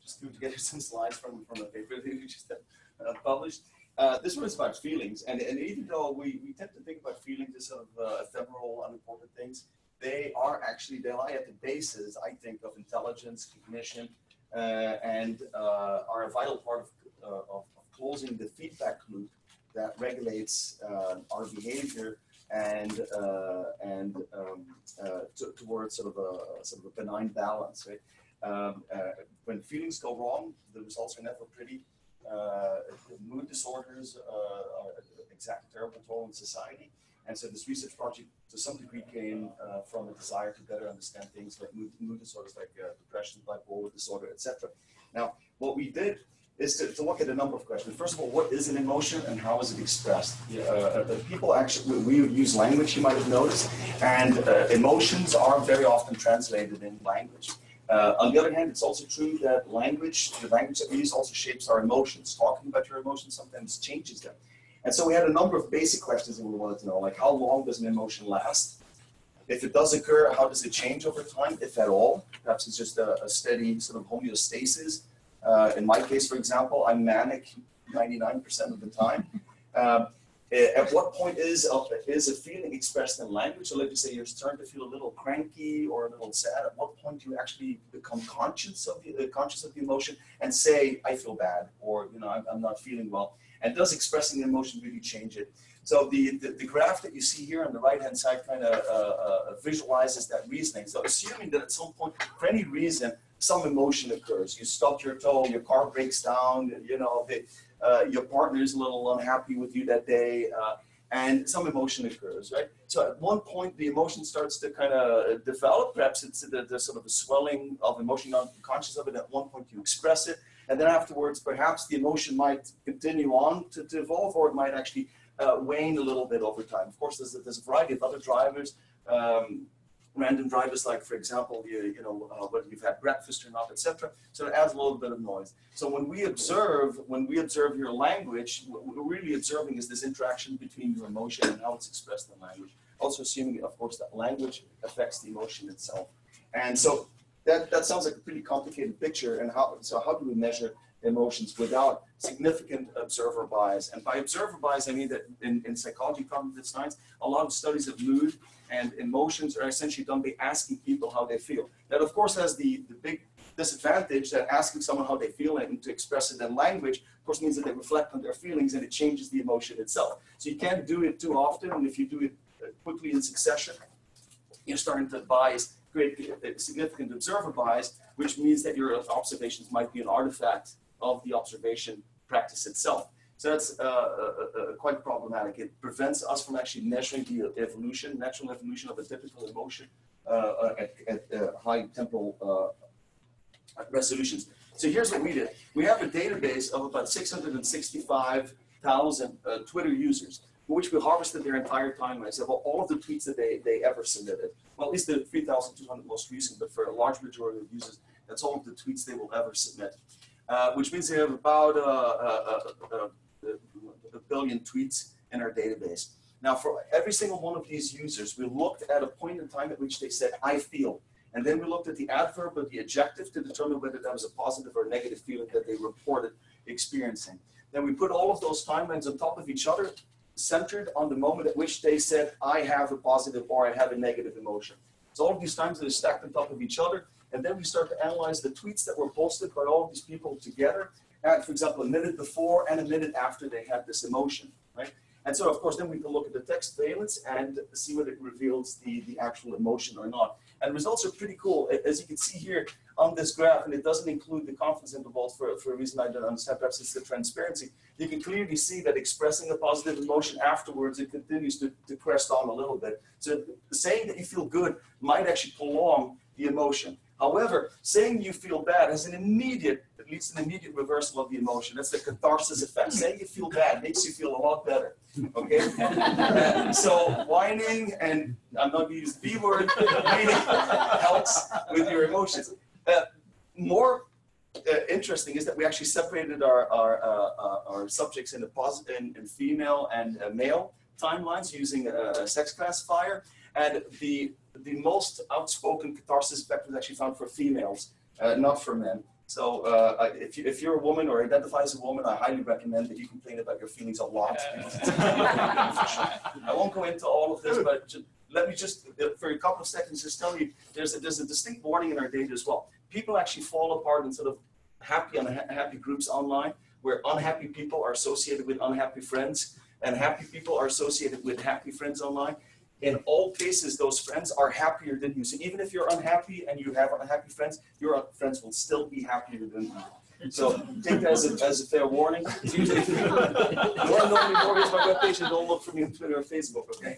just together some slides from a paper that we just published. This one is about feelings, and even though we tend to think about feelings as sort of ephemeral, unimportant things, they lie at the basis, I think, of intelligence, cognition, and are a vital part of closing the feedback loop that regulates our behavior and towards sort of a benign balance, right? When feelings go wrong, the results are never pretty. Mood disorders exact a terrible toll on society, and so this research project, to some degree, came from a desire to better understand things like mood disorders, like depression, bipolar disorder, etc. Now, what we did is to look at a number of questions. First of all, what is an emotion and how is it expressed? People actually, we use language, you might have noticed, and emotions are very often translated in language. On the other hand, it's also true that the language that we use also shapes our emotions. Talking about your emotions sometimes changes them. And so we had a number of basic questions that we wanted to know, like how long does an emotion last? If it does occur, how does it change over time, if at all? Perhaps it's just a steady sort of homeostasis. In my case, for example, I'm manic 99% of the time. At what point is a feeling expressed in language? So let's just say you're starting to feel a little cranky or a little sad. At what point do you actually become conscious of the emotion and say, I feel bad, or I'm not feeling well? And does expressing the emotion really change it? So the graph that you see here on the right-hand side kind of visualizes that reasoning. So assuming that at some point, for any reason, some emotion occurs. You stub your toe, your car breaks down, your partner is a little unhappy with you that day, and some emotion occurs, right? So at one point, the emotion starts to kind of develop. Perhaps it's the sort of a swelling of emotion, you're unconscious of it. At one point, you express it. And then afterwards, perhaps the emotion might continue on to evolve, or it might actually wane a little bit over time. Of course, there's a variety of other drivers. Random drivers, like, for example, whether you've had breakfast or not, etc. So it adds a little bit of noise. So when we observe your language, what we're really observing is this interaction between your emotion and how it's expressed in language. Also assuming, of course, that language affects the emotion itself. And so that sounds like a pretty complicated picture. And how do we measure emotions without significant observer bias? And by observer bias, I mean that in psychology, cognitive science, a lot of studies of mood and emotions are essentially done by asking people how they feel. That, of course, has the big disadvantage that asking someone how they feel and to express it in language, of course, means that they reflect on their feelings and it changes the emotion itself. So you can't do it too often, and if you do it quickly in succession, you're starting to create a significant observer bias, which means that your observations might be an artifact of the observation practice itself. So that's quite problematic. It prevents us from actually measuring the natural evolution of a typical emotion at high temporal resolutions. So here's what we did. We have a database of about 665,000 Twitter users, for which we harvested their entire timelines of all of the tweets that they ever submitted. Well, at least the 3,200 most recent, but for a large majority of users, that's all of the tweets they will ever submit. Which means they have about a billion tweets in our database. Now, for every single one of these users, we looked at a point in time at which they said, I feel. And then we looked at the adverb or the adjective to determine whether that was a positive or negative feeling that they reported experiencing. Then we put all of those timelines on top of each other, centered on the moment at which they said, I have a positive or I have a negative emotion. So all of these times that are stacked on top of each other. And then we start to analyze the tweets that were posted by all of these people together at, for example, a minute before and a minute after they had this emotion, right? And so, of course, then we can look at the text valence and see whether it reveals the actual emotion or not. And the results are pretty cool. As you can see here on this graph, and it doesn't include the confidence intervals for a reason I don't understand, perhaps it's the transparency. You can clearly see that expressing a positive emotion afterwards, it continues to crest on a little bit. So saying that you feel good might actually prolong the emotion. However, saying you feel bad has at least an immediate reversal of the emotion. That's the catharsis effect. Saying you feel bad makes you feel a lot better, okay? So whining, and I'm not going to use the B word, whining helps with your emotions. More interesting is that we actually separated our subjects into in female and male timelines using a sex classifier. And the most outspoken catharsis effect was actually found for females, not for men. So if you're a woman or identify as a woman, I highly recommend that you complain about your feelings a lot. I won't go into all of this, but let me just, for a couple of seconds, just tell you, there's a distinct warning in our data as well. People actually fall apart in sort of happy and unhappy groups online, where unhappy people are associated with unhappy friends, and happy people are associated with happy friends online. In all cases, those friends are happier than you. So even if you're unhappy and you have unhappy friends, your friends will still be happier than you. So take that as a fair warning. You want to know me more, here's my webpage, and don't look for me on Twitter or Facebook, okay?